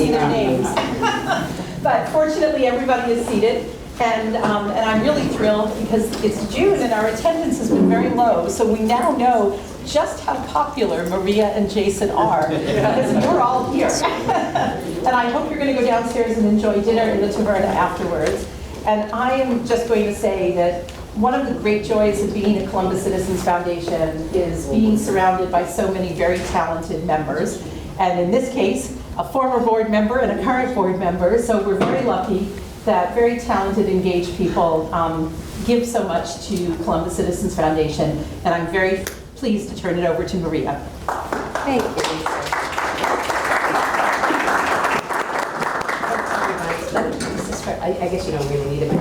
see their names. But fortunately, everybody is seated. And I'm really thrilled because it's June and our attendance has been very low. So we now know just how popular Maria and Jason are because you're all here. And I hope you're going to go downstairs and enjoy dinner in the taverna afterwards. And I am just going to say that one of the great joys of being a Columbus Citizens Foundation is being surrounded by so many very talented members. And in this case, a former board member and a current board member. So we're very lucky that very talented, engaged people give so much to Columbus Citizens Foundation, and I'm very pleased to turn it over to Maria. Thank you, Lisa. I guess you don't really need it.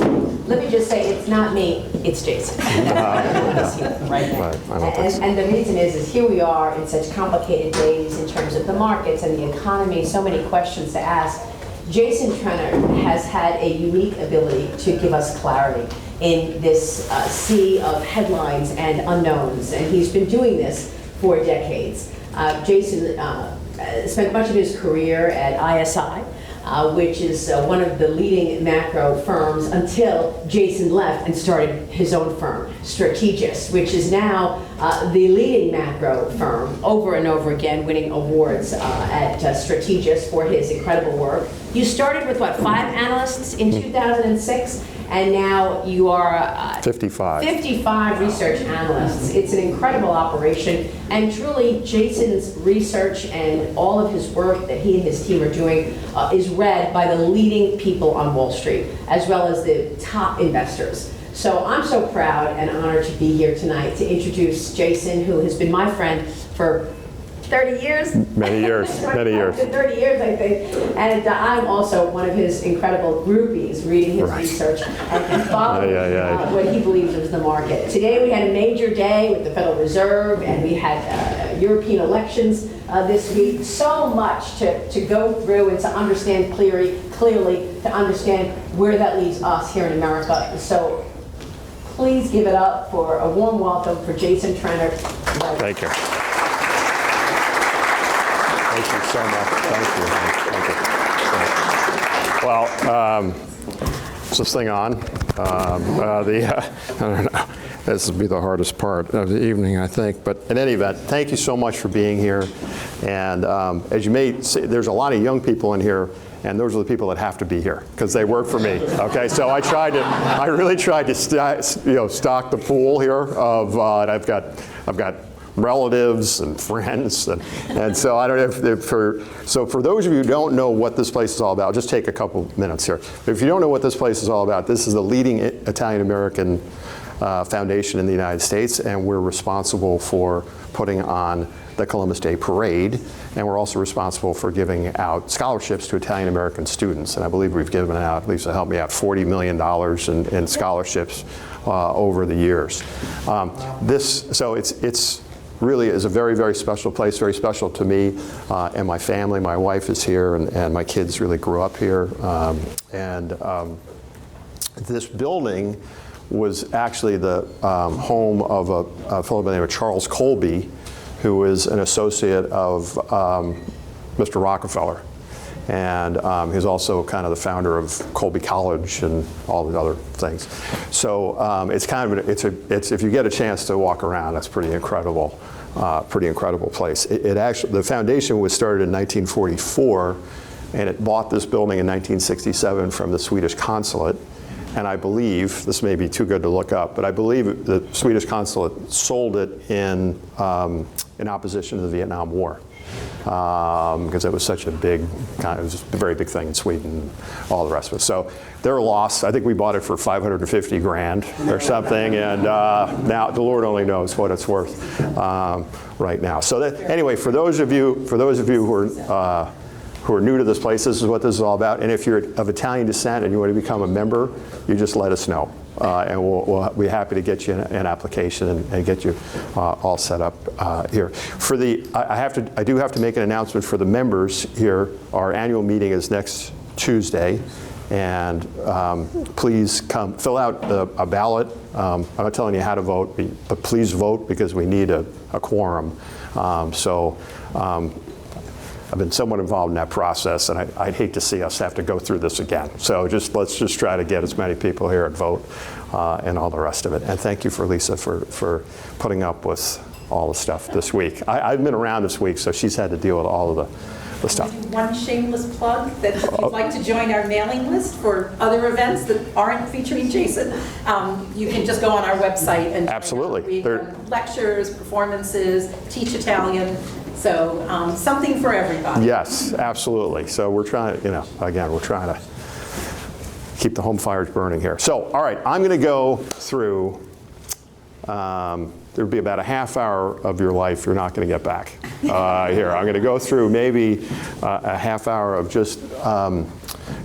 Let me just say, it's not me, it's Jason. Right. And the reason is here we are in such complicated days in terms of the markets and the economy, so many questions to ask. Jason Trennert has had a unique ability to give us clarity in this sea of headlines and unknowns, and he's been doing this for decades. Jason spent much of his career at ISI, which is one of the leading macro firms until Jason left and started his own firm, Strategist, which is now the leading macro firm over and over again, winning awards at Strategist for his incredible work. You started with, what, 5 analysts in 2006? And now you are 55 research analysts. It's an incredible operation, and truly Jason's research and all of his work that he and his team are doing is read by the leading people on Wall Street, as well as the top investors. So I'm so proud and honored to be here tonight to introduce Jason, who has been my friend for 30 years? Many years, many years. 30 years, I think. And I'm also one of his incredible groupies, reading his research and following what he believes is the market. Today we had a major day with the Federal Reserve, and we had European elections this week. So much to go through and to understand clearly, to understand where that leaves us here in America. So please give it up for a warm welcome for Jason Trennert. Thank you. Thank you so much. Thank you. Well, is this thing on? I don't know. This will be the hardest part of the evening, I think. But in any event, thank you so much for being here. And as you may see, there's a lot of young people in here, and those are the people that have to be here because they work for me. Okay, so I really tried to stock the pool here of. I've got relatives and friends, and so I don't know if for those of you who don't know what this place is all about, I'll just take a couple minutes here. If you don't know what this place is all about, this is the leading Italian-American foundation in the United States, and we're responsible for putting on the Columbus Day Parade, and we're also responsible for giving out scholarships to Italian-American students, and I believe we've given out, Lisa help me out, $40 million in scholarships over the years. So it's really is a very, very special place, very special to me and my family. My wife is here, and my kids really grew up here. This building was actually the home of a fellow by the name of Charles Colby, who is an associate of Mr. Rockefeller. And he's also kind of the founder of Colby College and all the other things. So it's kind of it's if you get a chance to walk around, that's pretty incredible place. The foundation was started in 1944, and it bought this building in 1967 from the Swedish consulate. And I believe, this may be too good to look up, but I believe the Swedish consulate sold it in opposition to the Vietnam War. Because it was such a big, it was a very big thing in Sweden and all the rest of it. So they're lost. I think we bought it for 550 grand or something, and now the Lord only knows what it's worth right now. So anyway, for those of you who are new to this place, this is what this is all about. And if you're of Italian descent and you want to become a member, you just let us know. And we'll be happy to get you an application and get you all set up here. I do have to make an announcement for the members here. Our annual meeting is next Tuesday, and please come fill out a ballot. I'm not telling you how to vote, but please vote because we need a quorum. I've been somewhat involved in that process, and I'd hate to see us have to go through this again. So let's just try to get as many people here and vote and all the rest of it. And thank you for Lisa for putting up with all the stuff this week. I've been around this week, so she's had to deal with all of the stuff. One shameless plug, that if you'd like to join our mailing list for other events that aren't featuring Jason, you can just go on our website and Absolutely. read lectures, performances, teach Italian. So something for everybody. Yes, absolutely. So we're trying, again, we're trying to keep the home fires burning here. So, all right, I'm going to go through, there'll be about a half hour of your life you're not going to get back here. I'm going to go through maybe a half hour of just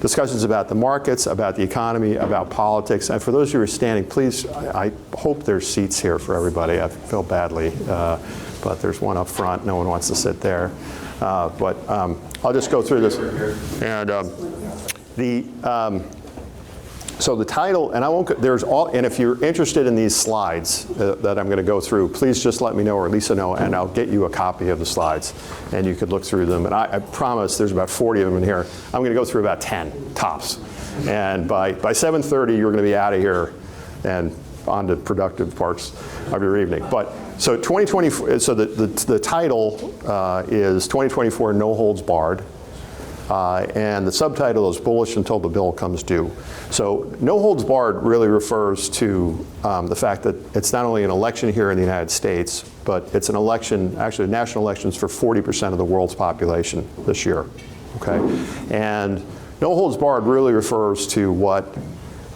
discussions about the markets, about the economy, about politics. And for those of you who are standing, please, I hope there's seats here for everybody. I feel badly, but there's one up front. No one wants to sit there. But I'll just go through this. And so the title, and I won't. And if you're interested in these slides that I'm going to go through, please just let me know or Lisa know, and I'll get you a copy of the slides, and you could look through them. And I promise there's about 40 of them in here. I'm going to go through about 10 tops, and by 7:30 you're going to be out of here and on to productive parts of your evening. But so 2024. So the title is 2024 No Holds Barred. And the subtitle is Bullish Until the Bill Comes Due. So no holds barred really refers to the fact that it's not only an election here in the United States, but it's an election, actually national elections for 40% of the world's population this year, okay? And no holds barred really refers to what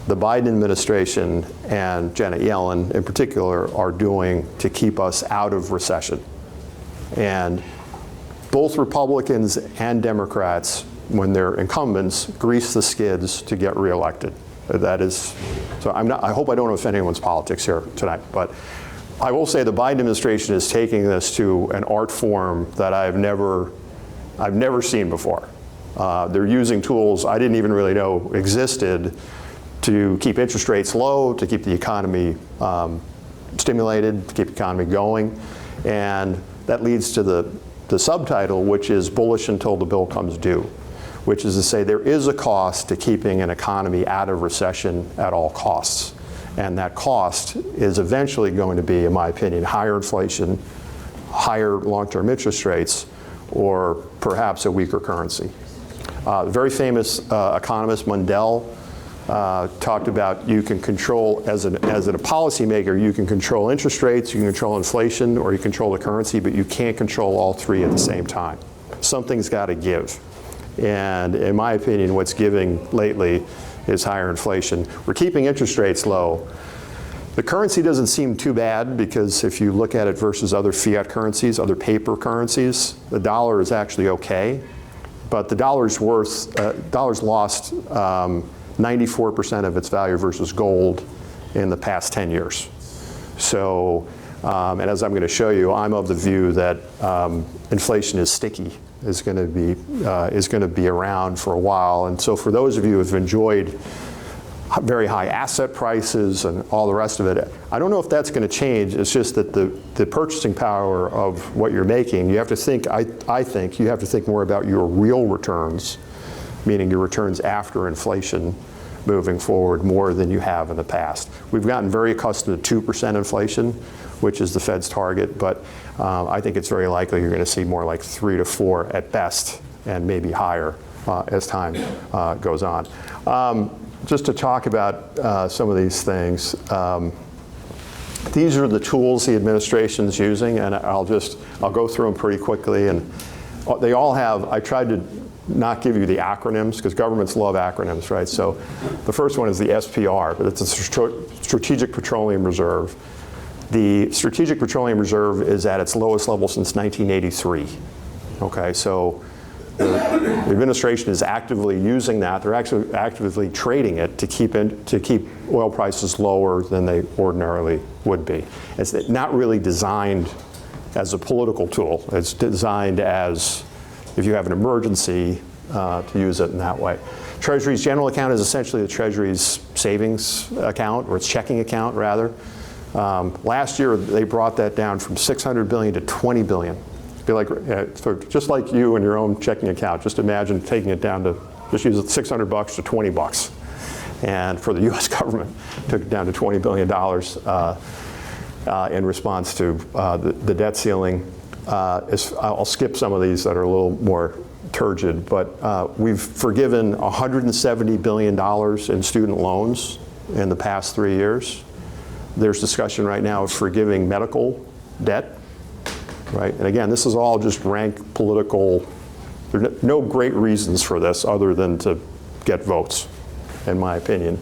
the Biden administration and Janet Yellen in particular are doing to keep us out of recession. And both Republicans and Democrats, when they're incumbents, grease the skids to get reelected. That is, so I hope I don't offend anyone's politics here tonight, but I will say the Biden administration is taking this to an art form that I've never seen before. They're using tools I didn't even really know existed to keep interest rates low, to keep the economy stimulated, to keep the economy going, and that leads to the subtitle, which is Bullish Until the Bill Comes Due, which is to say there is a cost to keeping an economy out of recession at all costs. And that cost is eventually going to be, in my opinion, higher inflation, higher long-term interest rates, or perhaps a weaker currency. The very famous economist Mundell talked about you can control, as a policymaker, you can control interest rates, you can control inflation, or you control the currency, but you can't control all three at the same time. Something's got to give. And in my opinion, what's giving lately is higher inflation. We're keeping interest rates low. The currency doesn't seem too bad because if you look at it versus other fiat currencies, other paper currencies, the dollar is actually okay. But the dollar's lost 94% of its value versus gold in the past 10 years. So, and as I'm going to show you, I'm of the view that inflation is sticky, is going to be around for a while. And so for those of you who have enjoyed very high asset prices and all the rest of it, I don't know if that's going to change. It's just that the purchasing power of what you're making, you have to think, I think you have to think more about your real returns, meaning your returns after inflation moving forward more than you have in the past. We've gotten very accustomed to 2% inflation, which is the Fed's target, but I think it's very likely you're going to see more like 3 to 4 at best, and maybe higher as time goes on. Just to talk about some of these things, these are the tools the administration's using, and I'll go through them pretty quickly. And they all have, I tried to not give you the acronyms because governments love acronyms, right? So the first one is the SPR, but it's a Strategic Petroleum Reserve. The Strategic Petroleum Reserve is at its lowest level since 1983. Okay, so the administration is actively using that. They're actually actively trading it to keep oil prices lower than they ordinarily would be. It's not really designed as a political tool. It's designed as, if you have an emergency, to use it in that way. Treasury's general account is essentially the Treasury's savings account, or its checking account, rather. Last year, they brought that down from $600 billion to $20 billion. Be like, so just like you and your own checking account, just imagine taking it down to, just use it $600 to $20. And for the US government, took it down to $20 billion in response to the debt ceiling. I'll skip some of these that are a little more turgid, but we've forgiven $170 billion in student loans in the past 3 years. There's discussion right now of forgiving medical debt, right? And again, this is all just rank political, there are no great reasons for this other than to get votes, in my opinion.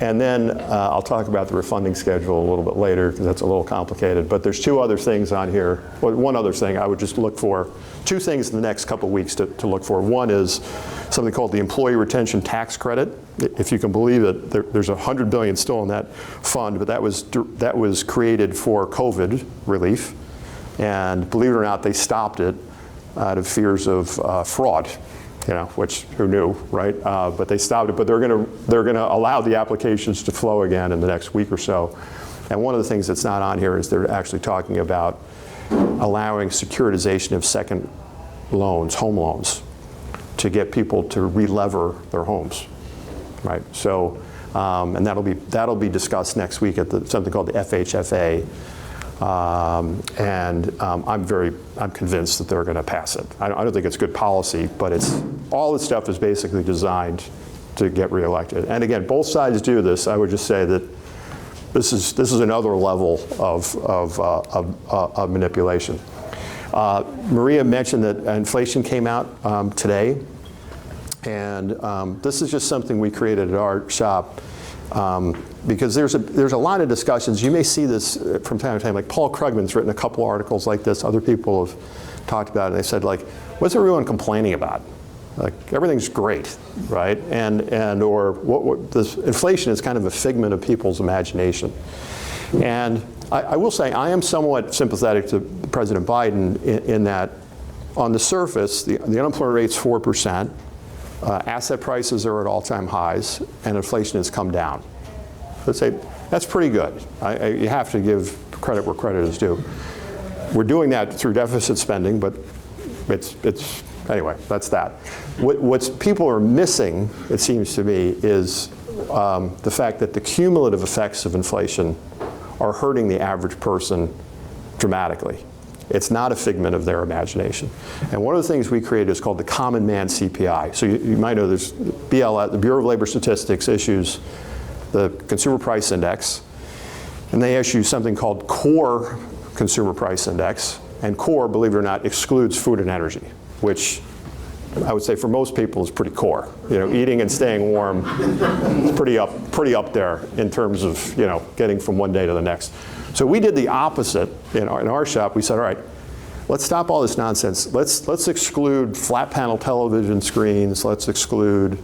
And then I'll talk about the refunding schedule a little bit later because that's a little complicated. But there's two other things on here. Well, one other thing I would just look for, two things in the next couple of weeks to look for. One is something called the Employee Retention Tax Credit. If you can believe it, there's $100 billion still in that fund, but that was created for COVID relief. And believe it or not, they stopped it out of fears of fraud. You know, which who knew, right? But they stopped it. But they're going to allow the applications to flow again in the next week or so. And one of the things that's not on here is they're actually talking about allowing securitization of second loans, home loans, to get people to re-lever their homes, right? So, and that'll be discussed next week at something called the FHFA. I'm convinced that they're going to pass it. I don't think it's good policy, but all this stuff is basically designed to get reelected. And again, both sides do this. I would just say that this is another level of manipulation. Maria mentioned that inflation came out today, and this is just something we created at our shop. Because there's a lot of discussions. You may see this from time to time. Like Paul Krugman's written a couple articles like this. Other people have talked about it. They said, like, what's everyone complaining about? Like, everything's great, right? Or what this inflation is kind of a figment of people's imagination. And I will say I am somewhat sympathetic to President Biden in that on the surface, the unemployment rate's 4%. Asset prices are at all-time highs, and inflation has come down. Let's say that's pretty good. You have to give credit where credit is due. We're doing that through deficit spending, but it's anyway. That's that. What people are missing, it seems to me, is the fact that the cumulative effects of inflation are hurting the average person dramatically. It's not a figment of their imagination. And one of the things we created is called the Common Man CPI. So you might know there's BLS, the Bureau of Labor Statistics issues the Consumer Price Index, and they issue something called Core Consumer Price Index. And Core, believe it or not, excludes food and energy, which I would say for most people is pretty core. You know, eating and staying warm is pretty up there in terms of, you know, getting from one day to the next. So we did the opposite in our shop. We said, all right, let's stop all this nonsense. Let's exclude flat panel television screens. Let's exclude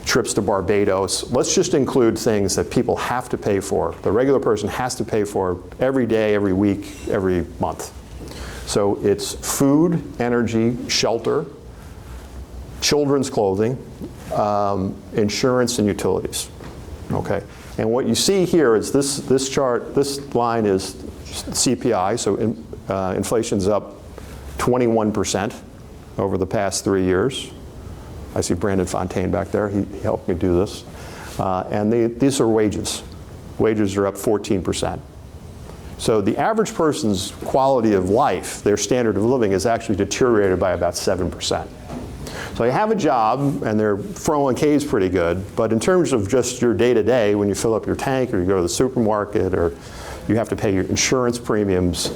trips to Barbados. Let's just include things that people have to pay for. The regular person has to pay for every day, every week, every month. So it's food, energy, shelter, children's clothing, insurance, and utilities. Okay. And what you see here is this chart, this line is CPI, so inflation's up 21% over the past 3 years. I see Brandon Fontaine back there, he helped me do this. And these are wages. Wages are up 14%. So the average person's quality of life, their standard of living, is actually deteriorated by about 7%. So you have a job, and their 401k is pretty good, but in terms of just your day-to-day, when you fill up your tank, or you go to the supermarket, or you have to pay your insurance premiums,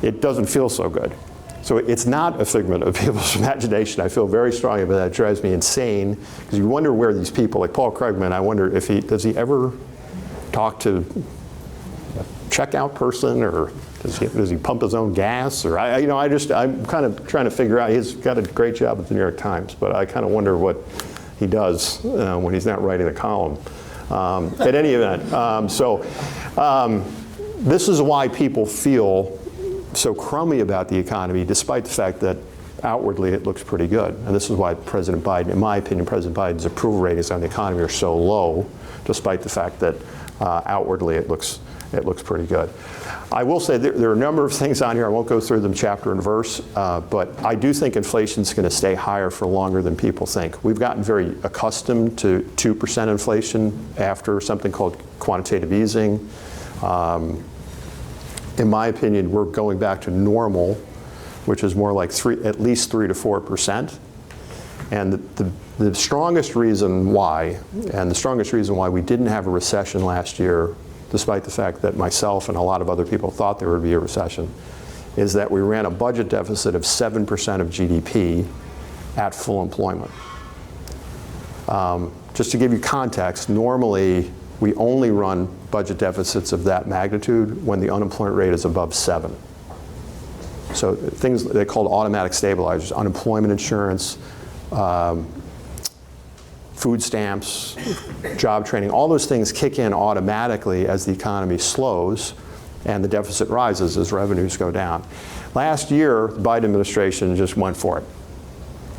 it doesn't feel so good. So it's not a figment of people's imagination. I feel very strongly about that. It drives me insane, because you wonder where these people, like Paul Krugman, I wonder if does he ever talk to a checkout person, or does he pump his own gas? Or I'm kind of trying to figure out. He's got a great job at the New York Times, but I kind of wonder what he does when he's not writing a column. At any event, this is why people feel so crummy about the economy, despite the fact that outwardly it looks pretty good. And this is why President Biden, in my opinion, President Biden's approval ratings on the economy are so low, despite the fact that outwardly it looks it looks pretty good. I will say there are a number of things on here. I won't go through them chapter and verse, but I do think inflation is going to stay higher for longer than people think. We've gotten very accustomed to 2% inflation after something called quantitative easing. In my opinion, we're going back to normal, which is more like at least 3 to 4%. And the strongest reason why, we didn't have a recession last year, despite the fact that myself and a lot of other people thought there would be a recession, is that we ran a budget deficit of 7% of GDP at full employment. Just to give you context, normally we only run budget deficits of that magnitude when the unemployment rate is above 7. So things they called automatic stabilizers, unemployment insurance, food stamps, job training, all those things kick in automatically as the economy slows and the deficit rises as revenues go down. Last year, the Biden administration just went for it.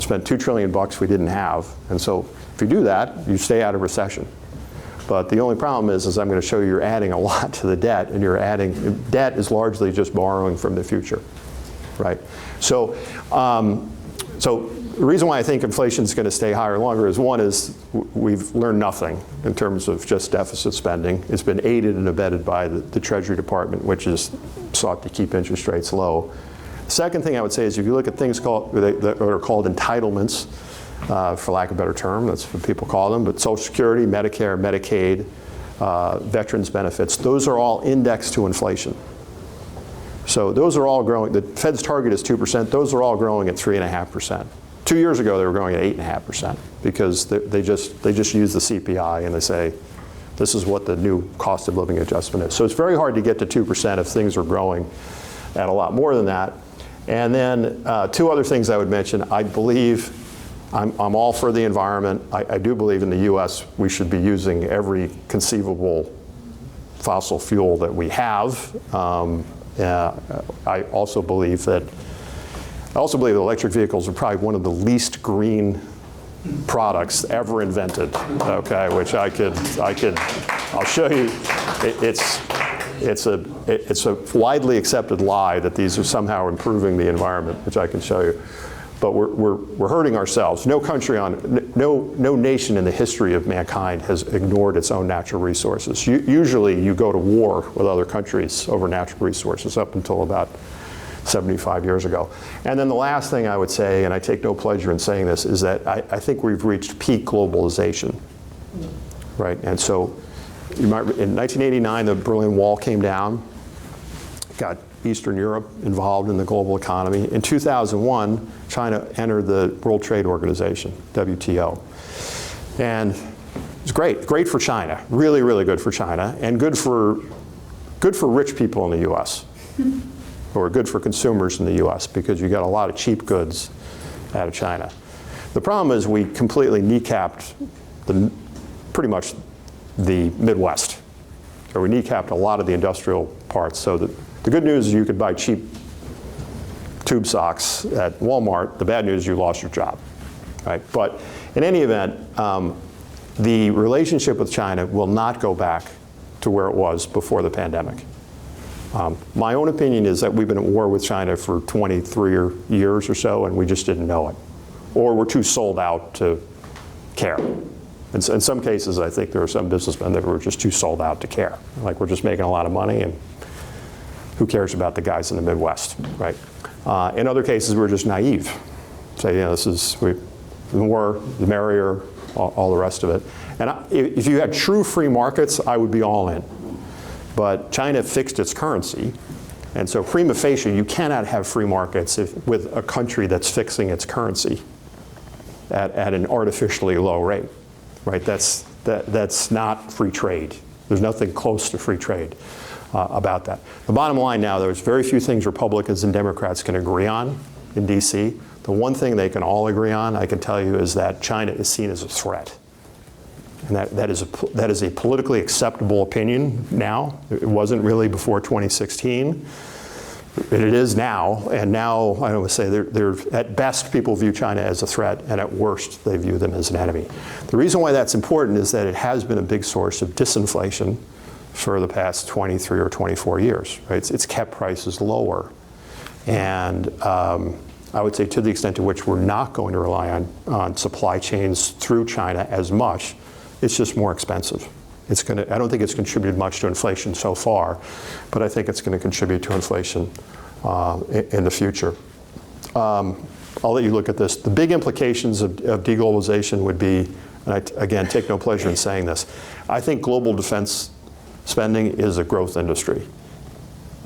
Spent $2 trillion we didn't have. And so if you do that, you stay out of recession. But the only problem is I'm going to show you you're adding a lot to the debt, and debt is largely just borrowing from the future, right? So, the reason why I think inflation is going to stay higher longer is, one is we've learned nothing in terms of just deficit spending. It's been aided and abetted by the Treasury Department, which is sought to keep interest rates low. The second thing I would say is if you look at things that are called entitlements, for lack of a better term, that's what people call them, but Social Security, Medicare, Medicaid, veterans benefits, those are all indexed to inflation. So those are all growing. The Fed's target is 2%. Those are all growing at 3.5%. 2 years ago, they were growing at 8.5% because they just use the CPI and they say, this is what the new cost of living adjustment is. So it's very hard to get to 2% if things are growing at a lot more than that. And then two other things I would mention. I believe, I'm all for the environment. I do believe in the US we should be using every conceivable fossil fuel that we have. I also believe that electric vehicles are probably one of the least green products ever invented. Okay, which I'll show you. It's a widely accepted lie that these are somehow improving the environment, which I can show you. But we're hurting ourselves. No nation in the history of mankind has ignored its own natural resources. Usually you go to war with other countries over natural resources up until about 75 years ago. And then the last thing I would say, and I take no pleasure in saying this, is that I think we've reached peak globalization, right? And so in 1989, the Berlin Wall came down, got Eastern Europe involved in the global economy. In 2001, China entered the World Trade Organization, WTO. And it's great for China, really, really good for China, and good for rich people in the US. Or good for consumers in the US because you got a lot of cheap goods out of China. The problem is we completely kneecapped pretty much the Midwest. Or we kneecapped a lot of the industrial parts. So the good news is you could buy cheap tube socks at Walmart. The bad news is you lost your job, right? But in any event, the relationship with China will not go back to where it was before the pandemic. My own opinion is that we've been at war with China for 23 years or so, and we just didn't know it. Or we're too sold out to care. In some cases, I think there are some businessmen that were just too sold out to care. Like, we're just making a lot of money, and who cares about the guys in the Midwest, right? In other cases, we're just naive. Say, the more, the merrier, all the rest of it. And if you had true free markets, I would be all in. But China fixed its currency, and so prima facie, you cannot have free markets with a country that's fixing its currency at an artificially low rate, right? That's not free trade. There's nothing close to free trade about that. The bottom line now, there's very few things Republicans and Democrats can agree on in DC. The one thing they can all agree on, I can tell you, is that China is seen as a threat. And that is a politically acceptable opinion now. It wasn't really before 2016. It is now, and now I would say they're at best people view China as a threat, and at worst they view them as an enemy. The reason why that's important is that it has been a big source of disinflation for the past 23 or 24 years, right? It's kept prices lower. And I would say to the extent to which we're not going to rely on supply chains through China as much, it's just more expensive. I don't think it's contributed much to inflation so far, but I think it's going to contribute to inflation in the future. I'll let you look at this. The big implications of deglobalization would be, and I, again, take no pleasure in saying this, I think global defense spending is a growth industry.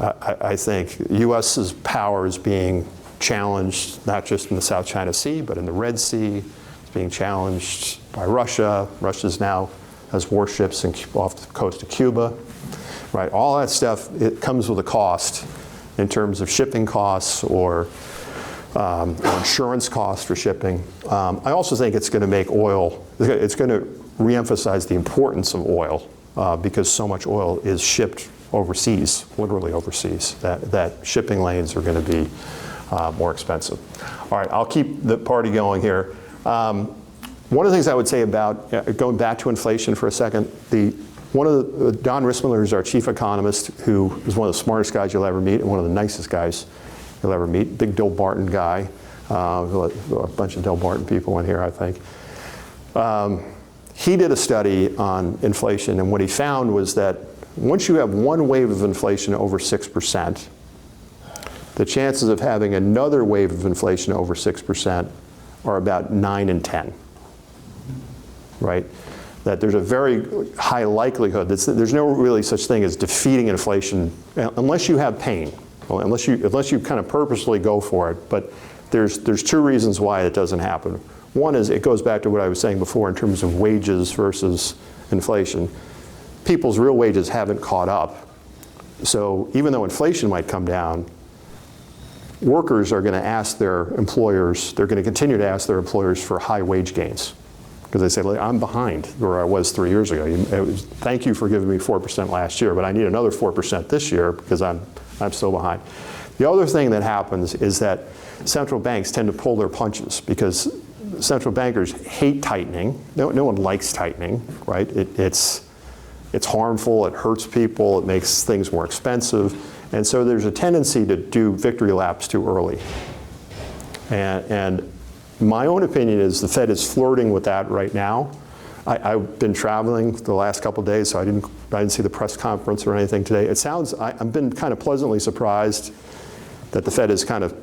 I think U.S.'s power is being challenged, not just in the South China Sea, but in the Red Sea. It's being challenged by Russia. Russia's now has warships off the coast of Cuba, right? All that stuff, it comes with a cost in terms of shipping costs or insurance costs for shipping. I also think it's going to make oil, it's going to reemphasize the importance of oil because so much oil is shipped overseas, literally overseas, that shipping lanes are going to be more expensive. All right, I'll keep the party going here. One of the things I would say about, going back to inflation for a second, Don Rissmiller is our chief economist, who is one of the smartest guys you'll ever meet and one of the nicest guys you'll ever meet. Big Dill Barton guy. A bunch of Dill Barton people in here, I think. He did a study on inflation, and what he found was that once you have one wave of inflation over 6%, the chances of having another wave of inflation over 6% are about 9 in 10. Right? That there's a very high likelihood that there's no really such thing as defeating inflation unless you have pain, unless you kind of purposely go for it. But there's two reasons why it doesn't happen. One is it goes back to what I was saying before in terms of wages versus inflation. People's real wages haven't caught up. So even though inflation might come down, workers are going to ask their employers, they're going to continue to ask their employers for high wage gains. Because they say, I'm behind where I was 3 years ago. Thank you for giving me 4% last year, but I need another 4% this year because I'm still behind. The other thing that happens is that central banks tend to pull their punches because central bankers hate tightening. No one likes tightening, right? It's harmful, it hurts people, it makes things more expensive. And so there's a tendency to do victory laps too early. And my own opinion is the Fed is flirting with that right now. I've been traveling the last couple of days, so I didn't see the press conference or anything today. I've been kind of pleasantly surprised that the Fed has kind of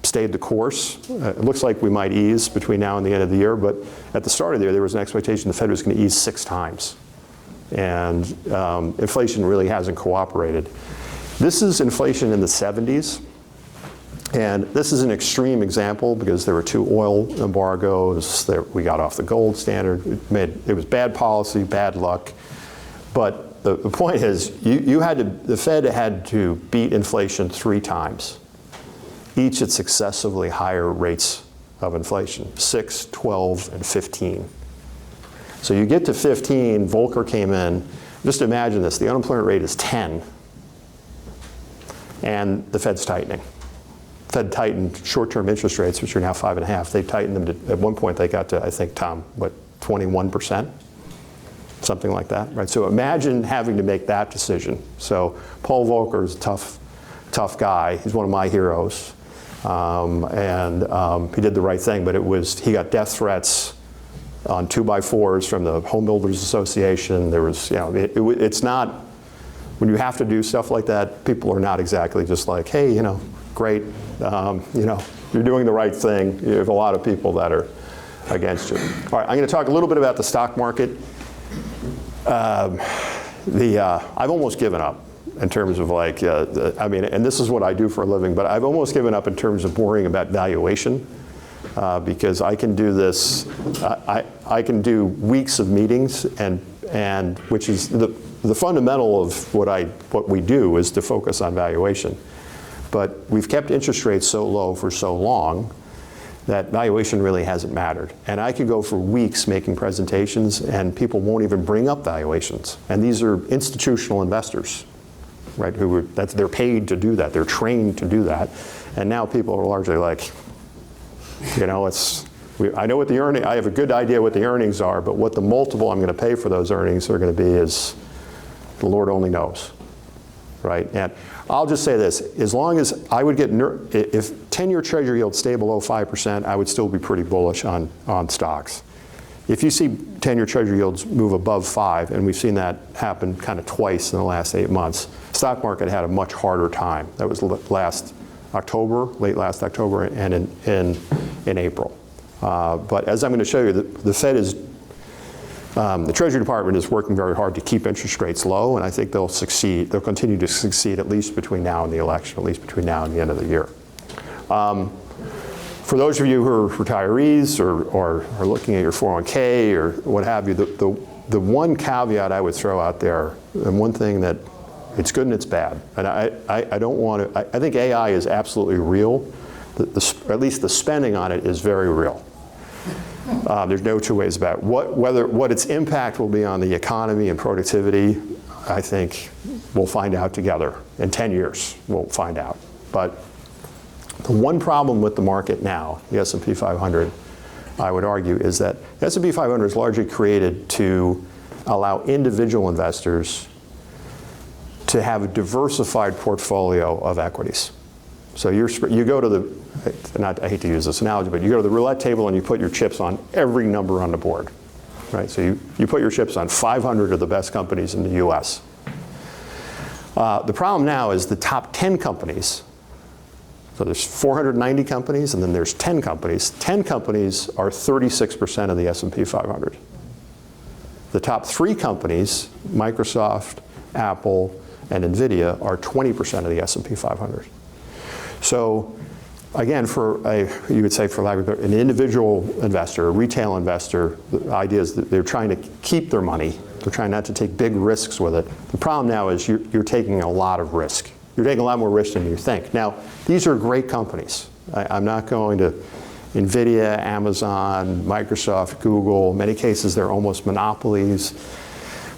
stayed the course. It looks like we might ease between now and the end of the year, but at the start of the year, there was an expectation the Fed was going to ease 6 times. And inflation really hasn't cooperated. This is inflation in the 70s. And this is an extreme example because there were 2 oil embargoes. We got off the gold standard. It was bad policy, bad luck. But the point is, the Fed had to beat inflation 3 times, each at successively higher rates of inflation, 6, 12, and 15. So you get to 15, Volcker came in. Just imagine this, the unemployment rate is 10, and the Fed's tightening. Fed tightened short-term interest rates, which are now 5.5. They tightened them at one point. They got to, I think, Tom, 21%, something like that, right? So imagine having to make that decision. So Paul Volcker is a tough guy. He's one of my heroes, and he did the right thing. But he got death threats on 2x4s from the Home Builders Association. There was, it's not when you have to do stuff like that. People are not exactly just like, hey, great. You're doing the right thing. You have a lot of people that are against you. All right, I'm going to talk a little bit about the stock market. I've almost given up in terms of and this is what I do for a living, but I've almost given up in terms of worrying about valuation because I can do this. I can do weeks of meetings, and which is the fundamental of what we do is to focus on valuation. But we've kept interest rates so low for so long that valuation really hasn't mattered. And I could go for weeks making presentations and people won't even bring up valuations. And these are institutional investors, right? They're paid to do that. They're trained to do that. And now people are largely like, I know what the earning. I have a good idea what the earnings are, but what the multiple I'm going to pay for those earnings are going to be is The Lord only knows, right? And I'll just say this, as long as I would get, if 10-year Treasury yields stay below 5%, I would still be pretty bullish on stocks. If you see 10-year Treasury yields move above 5, and we've seen that happen kind of twice in the last 8 months, stock market had a much harder time. That was last October, late last October, and in April. But as I'm going to show you, the Fed is, the Treasury Department is working very hard to keep interest rates low, and I think they'll succeed. They'll continue to succeed at least between now and the election, at least between now and the end of the year. For those of you who are retirees or are looking at your 401k or what have you, the one caveat I would throw out there, and one thing that it's good and it's bad, and I don't want to, I think AI is absolutely real, at least the spending on it is very real. There's no two ways about it. What its impact will be on the economy and productivity, I think we'll find out together. In 10 years, we'll find out. But the one problem with the market now, the S&P 500, I would argue, is that the S&P 500 is largely created to allow individual investors to have a diversified portfolio of equities. So you go to the, I hate to use this analogy, but you go to the roulette table and you put your chips on every number on the board, right? So you put your chips on 500 of the best companies in the US. The problem now is the top 10 companies. So there's 490 companies, and then there's 10 companies. 10 companies are 36% of the S&P 500. The top 3 companies, Microsoft, Apple, and NVIDIA, are 20% of the S&P 500. So again, you would say for lack of an individual investor, a retail investor, the idea is that they're trying to keep their money. They're trying not to take big risks with it. The problem now is you're taking a lot of risk. You're taking a lot more risk than you think. Now, these are great companies. I'm not going to NVIDIA, Amazon, Microsoft, Google. In many cases, they're almost monopolies.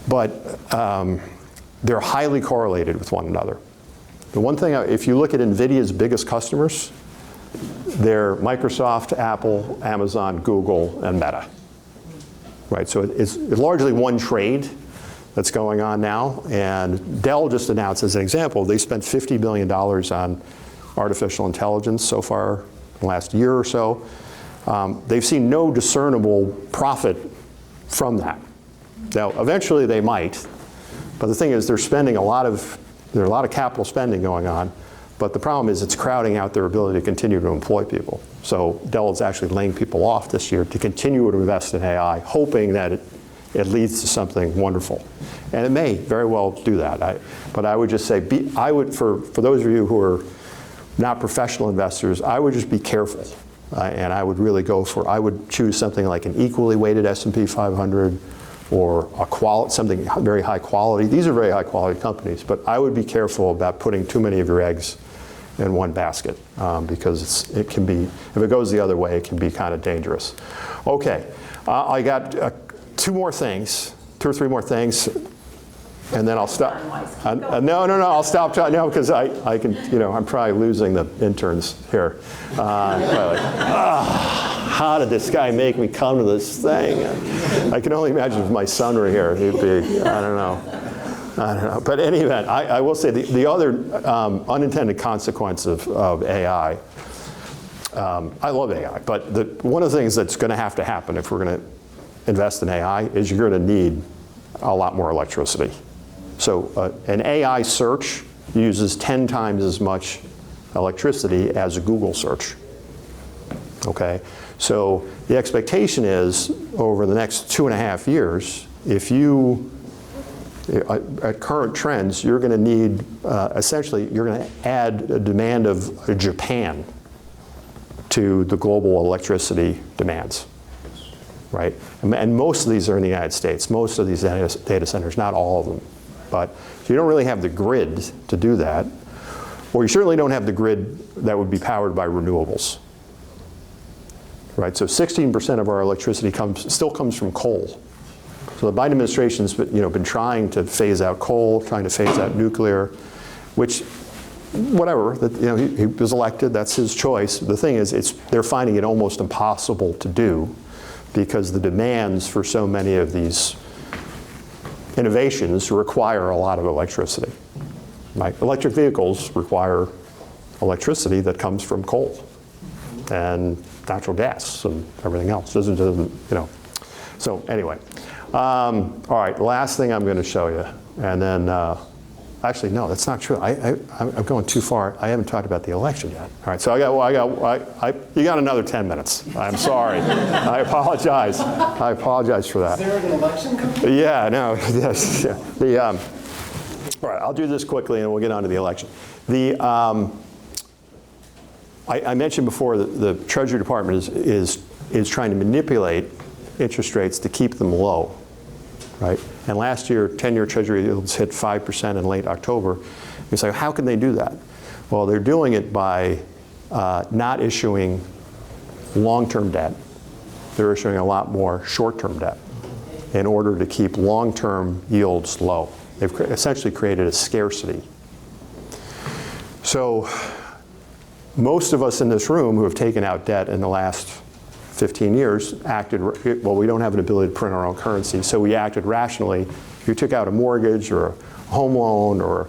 But they're highly correlated with one another. The one thing, if you look at NVIDIA's biggest customers, they're Microsoft, Apple, Amazon, Google, and Meta. Right, so it's largely one trade that's going on now, and Dell just announced, as an example, they spent $50 billion on artificial intelligence so far in the last year or so. They've seen no discernible profit from that. Now, eventually they might, but the thing is there's a lot of capital spending going on, but the problem is it's crowding out their ability to continue to employ people. So Dell is actually laying people off this year to continue to invest in AI, hoping that it leads to something wonderful. And it may very well do that. But I would just say, for those of you who are not professional investors, I would just be careful. And I would really I would choose something like an equally weighted S&P 500 or something very high quality. These are very high quality companies, but I would be careful about putting too many of your eggs in one basket because it can be, if it goes the other way, it can be kind of dangerous. Okay, I got 2 or 3 more things, and then I'll stop. No, I'll stop talking now because I can, I'm probably losing the interns here. How did this guy make me come to this thing? I can only imagine if my son were here, he'd be, I don't know. But in any event, I will say the other unintended consequence of AI, I love AI, but one of the things that's going to have to happen if we're going to invest in AI is you're going to need a lot more electricity. So an AI search uses 10 times as much electricity as a Google search. Okay, so the expectation is over the next 2.5 years, if you, at current trends, you're going to need, essentially, you're going to add a demand of Japan to the global electricity demands. Right? And most of these are in the United States. Most of these data centers, not all of them. But you don't really have the grid to do that. Or you certainly don't have the grid that would be powered by renewables. Right? So 16% of our electricity still comes from coal. So the Biden administration's been trying to phase out coal, trying to phase out nuclear, which, whatever, he was elected, that's his choice. The thing is, they're finding it almost impossible to do, because the demands for so many of these innovations require a lot of electricity. Right? Electric vehicles require electricity that comes from coal and natural gas and everything else. Doesn't you know. So anyway, all right. Last thing I'm going to show you, and then actually no, that's not true. I'm going too far. I haven't talked about the election yet. All right. So you got another 10 minutes. I'm sorry. I apologize. I apologize for that. Is there an election coming? Yeah. No. Yes. Yeah. All right. I'll do this quickly, and we'll get on to the election. I mentioned before that the Treasury Department is trying to manipulate interest rates to keep them low, right? And last year, 10-year Treasury yields hit 5% in late October. You say, how can they do that? Well, they're doing it by not issuing long-term debt. They're issuing a lot more short-term debt in order to keep long-term yields low. They've essentially created a scarcity. So most of us in this room who have taken out debt in the last 15 years acted, well, we don't have an ability to print our own currency, so we acted rationally. If you took out a mortgage or a home loan or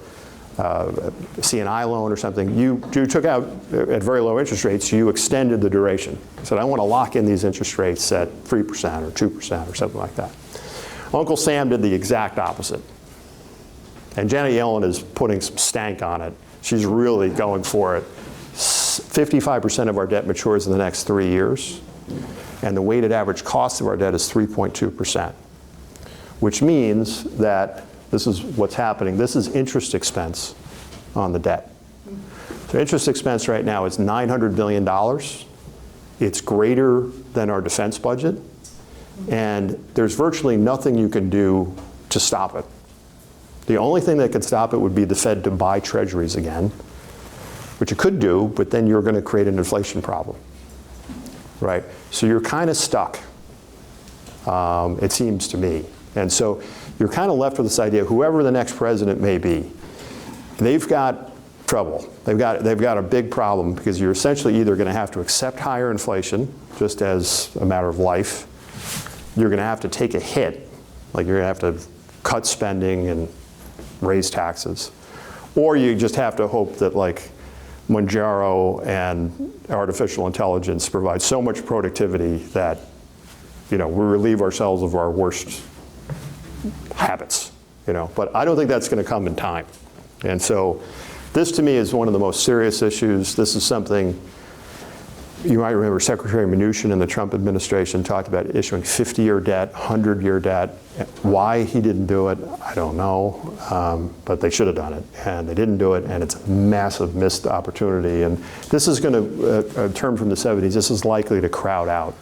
a C&I loan or something, you took out at very low interest rates, you extended the duration. You said, I want to lock in these interest rates at 3% or 2% or something like that. Uncle Sam did the exact opposite. And Janet Yellen is putting some stank on it. She's really going for it. 55% of our debt matures in the next 3 years, and the weighted average cost of our debt is 3.2%, which means that this is what's happening. This is interest expense on the debt. So interest expense right now is $900 billion. It's greater than our defense budget, and there's virtually nothing you can do to stop it. The only thing that could stop it would be the Fed to buy treasuries again, which you could do, but then you're going to create an inflation problem, right? So you're kind of stuck, it seems to me. And so you're kind of left with this idea, whoever the next president may be, they've got trouble. They've got a big problem, because you're essentially either going to have to accept higher inflation, just as a matter of life. You're going to have to take a hit, like you're going to have to cut spending and raise taxes. Or you just have to hope that, like, Monjaro and artificial intelligence provide so much productivity that, we relieve ourselves of our worst habits, But I don't think that's going to come in time. And so this, to me, is one of the most serious issues. This is something, you might remember Secretary Mnuchin in the Trump administration talked about issuing 50-year debt, 100-year debt. Why he didn't do it, I don't know, but they should have done it, and they didn't do it, and it's a massive missed opportunity. And this is going to, a term from the 70s, this is likely to crowd out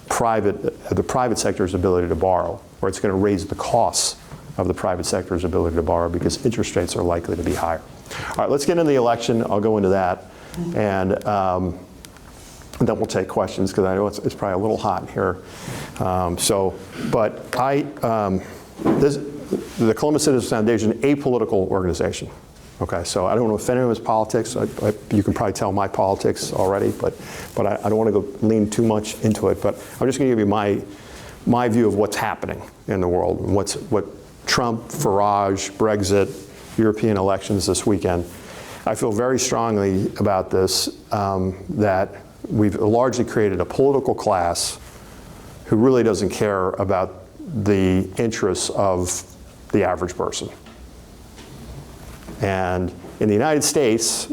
the private sector's ability to borrow, or it's going to raise the costs of the private sector's ability to borrow, because interest rates are likely to be higher. All right, let's get into the election. I'll go into that. And then we'll take questions, because I know it's probably a little hot here. The Columbus Citizens Foundation, apolitical organization. Okay, so I don't know if anyone's politics. You can probably tell my politics already, but I don't want to go lean too much into it. But I'm just going to give you my view of what's happening in the world, and what Trump, Farage, Brexit, European elections this weekend. I feel very strongly about this, that we've largely created a political class who really doesn't care about the interests of the average person. And in the United States,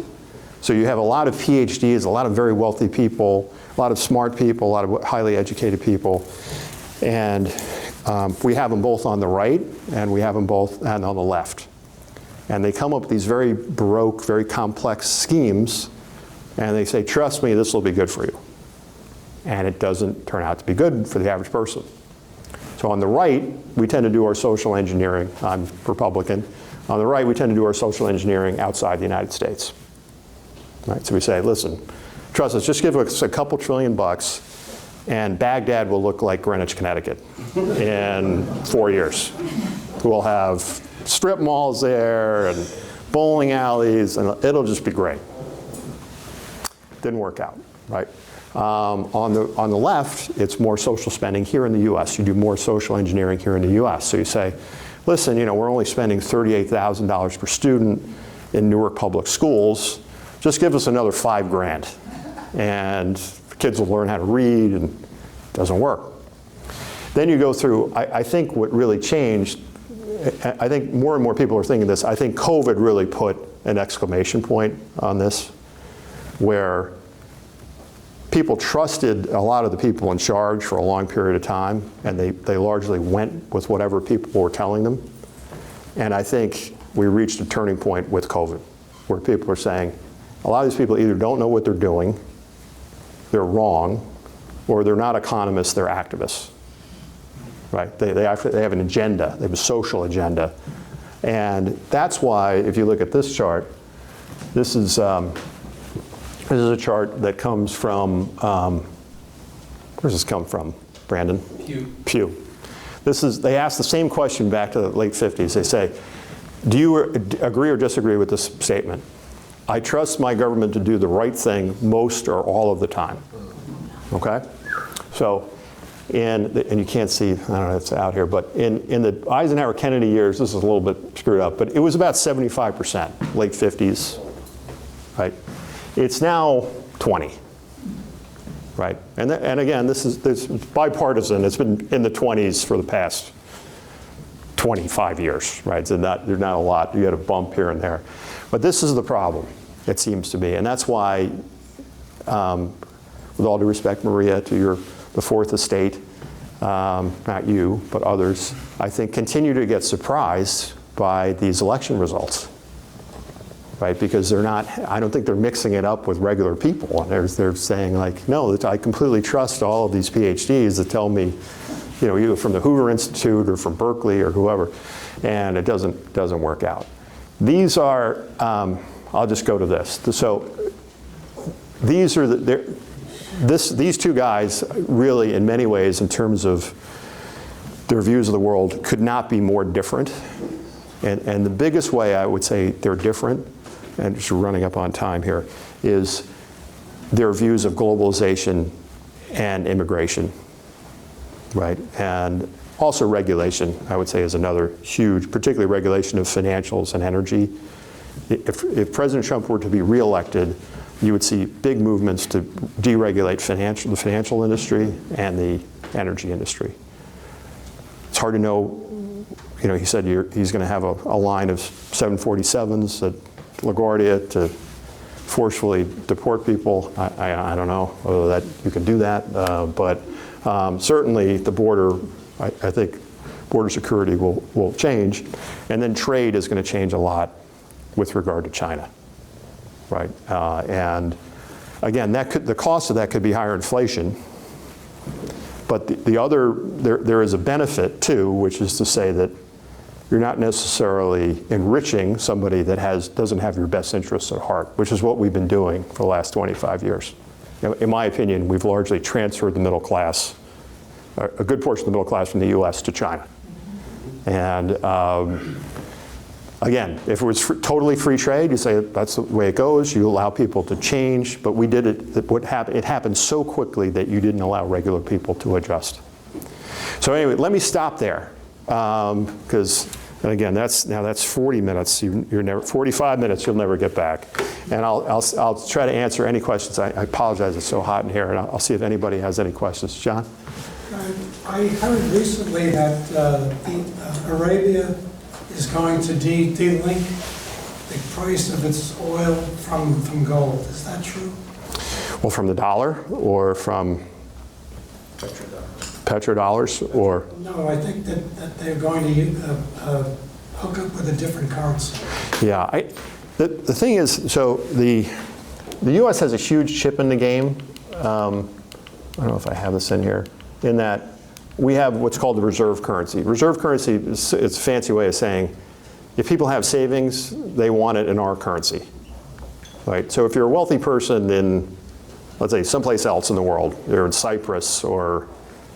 so you have a lot of PhDs, a lot of very wealthy people, a lot of smart people, a lot of highly educated people, and we have them both on the right, and we have them both on the left. And they come up with these very baroque, very complex schemes, and they say, trust me, this will be good for you. And it doesn't turn out to be good for the average person. So on the right, we tend to do our social engineering. I'm Republican. On the right, we tend to do our social engineering outside the United States. Right? So we say, listen, trust us, just give us a couple $1 trillion, and Baghdad will look like Greenwich, Connecticut in 4 years. We'll have strip malls there and bowling alleys, and it'll just be great. Didn't work out, right? On the left, it's more social spending here in the U.S. You do more social engineering here in the U.S. So you say, listen, we're only spending $38,000 per student in Newark public schools. Just give us another $5,000, and kids will learn how to read, and it doesn't work. Then you go through, I think what really changed, I think more and more people are thinking this, I think COVID really put an exclamation point on this, where people trusted a lot of the people in charge for a long period of time, and they largely went with whatever people were telling them. And I think we reached a turning point with COVID, where people are saying, a lot of these people either don't know what they're doing, they're wrong, or they're not economists, they're activists. Right? They have an agenda, they have a social agenda. And that's why, if you look at this chart, this is a chart that comes from, where does this come from, Brandon? Pew. They asked the same question back to the late 50s. They say, do you agree or disagree with this statement? I trust my government to do the right thing most or all of the time. Okay? So, and you can't see, I don't know if it's out here, but in the Eisenhower-Kennedy years, this is a little bit screwed up, but it was about 75%, late 50s, right? It's now 20, right? And again, this is bipartisan. It's been in the 20s for the past 25 years, right? So there's not a lot. You get a bump here and there. But this is the problem, it seems to be. And that's why, with all due respect, Maria, to the fourth estate, not you, but others, I think continue to get surprised by these election results, right? Because I don't think they're mixing it up with regular people. They're saying like, no, I completely trust all of these PhDs that tell me, either from the Hoover Institute or from Berkeley or whoever, and it doesn't work out. These are, I'll just go to this. So these are these two guys really, in many ways, in terms of their views of the world, could not be more different. And the biggest way I would say they're different, and just running up on time here, is their views of globalization and immigration, right? And also regulation, I would say, is another huge, particularly regulation of financials and energy. If President Trump were to be reelected, you would see big movements to deregulate the financial industry and the energy industry. It's hard to know, he said he's going to have a line of 747s at LaGuardia to forcefully deport people. I don't know whether that you can do that, but certainly the border, I think border security will change, and then trade is going to change a lot with regard to China. Right, and again, the cost of that could be higher inflation, but there is a benefit too, which is to say that you're not necessarily enriching somebody that doesn't have your best interests at heart, which is what we've been doing for the last 25 years. In my opinion, we've largely transferred the middle class, a good portion of the middle class from the U.S. to China, and. Again, if it was totally free trade, you say that's the way it goes. You allow people to change, but we did it. It happened so quickly that you didn't allow regular people to adjust. So anyway, let me stop there, because again, that's 40 minutes. You're never 45 minutes. You'll never get back. And I'll try to answer any questions. I apologize. It's so hot in here, and I'll see if anybody has any questions. John? I heard recently that Arabia is going to de-link the price of its oil from gold. Is that true? Well, from the dollar or from petrodollars or? No, I think that they're going to hook up with a different currency. Yeah, the thing is, so the U.S. has a huge chip in the game. I don't know if I have this in here, in that we have what's called the reserve currency. Reserve currency it's a fancy way of saying if people have savings, they want it in our currency, right? So if you're a wealthy person in, let's say, someplace else in the world, you're in Cyprus or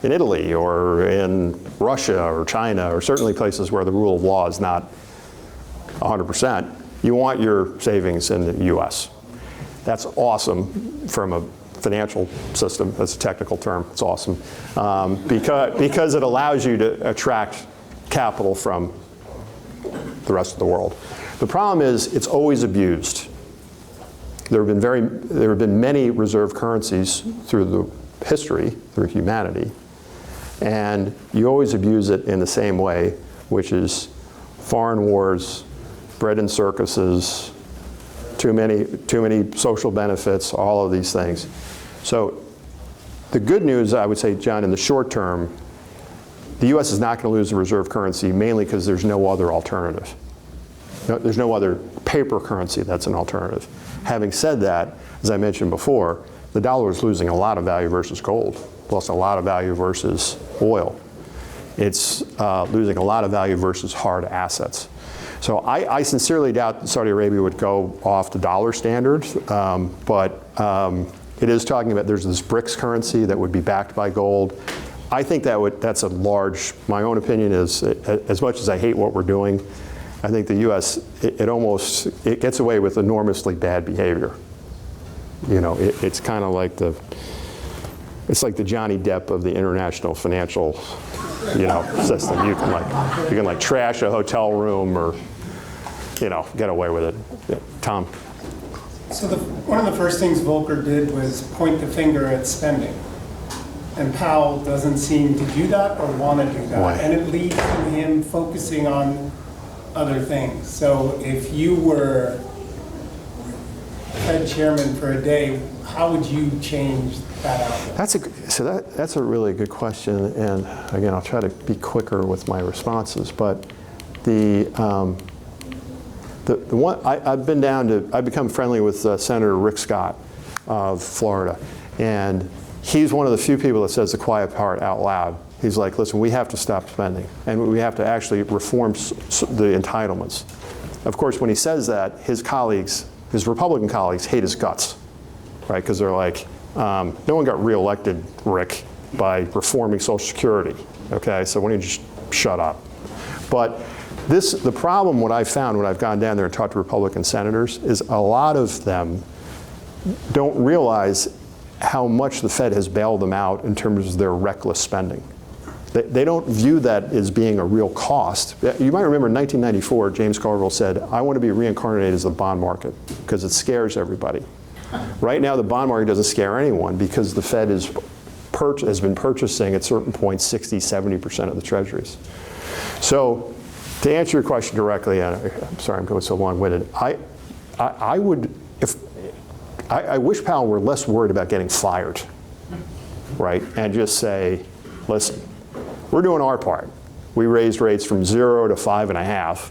in Italy or in Russia or China or certainly places where the rule of law is not 100%, you want your savings in the U.S. That's awesome from financial system. That's a technical term. It's awesome. Because it allows you to attract capital from the rest of the world. The problem is it's always abused. There have been many reserve currencies through the history, through humanity, and you always abuse it in the same way, which is foreign wars, bread and circuses, too many social benefits, all of these things. So the good news, I would say, John, in the short term, the U.S. is not going to lose the reserve currency, mainly because there's no other alternative. There's no other paper currency that's an alternative. Having said that, as I mentioned before, the dollar is losing a lot of value versus gold, plus a lot of value versus oil. It's losing a lot of value versus hard assets. So I sincerely doubt that Saudi Arabia would go off the dollar standard, but it is talking about there's this BRICS currency that would be backed by gold. I think that's a large, my own opinion is, as much as I hate what we're doing, I think the U.S., it gets away with enormously bad behavior. You know, it's kind of like it's like the Johnny Depp of the international financial, system. You can like trash a hotel room or, get away with it. Yeah. Tom. So one of the first things Volcker did was point the finger at spending. And Powell doesn't seem to do that or want to do that. Boy. And it leads to him focusing on other things. So if you were Fed chairman for a day, how would you change that outlook? That's a really good question, and again, I'll try to be quicker with my responses. But the one I've become friendly with Senator Rick Scott of Florida, and he's one of the few people that says the quiet part out loud. He's like, listen, we have to stop spending, and we have to actually reform the entitlements. Of course, when he says that, his Republican colleagues hate his guts, right? Because they're like, no one got reelected, Rick, by reforming Social Security, okay? So why don't you just shut up? But the problem, what I've found when I've gone down there and talked to Republican senators, is a lot of them don't realize how much the Fed has bailed them out in terms of their reckless spending. They don't view that as being a real cost. You might remember in 1994, James Carville said, I want to be reincarnated as the bond market because it scares everybody. Right now, the bond market doesn't scare anyone because the Fed has been purchasing at certain points 60, 70% of the treasuries. So to answer your question directly, I'm sorry I'm going so long-winded, I wish Powell were less worried about getting fired, right? And just say, listen, we're doing our part. We raised rates from 0 to 5.5.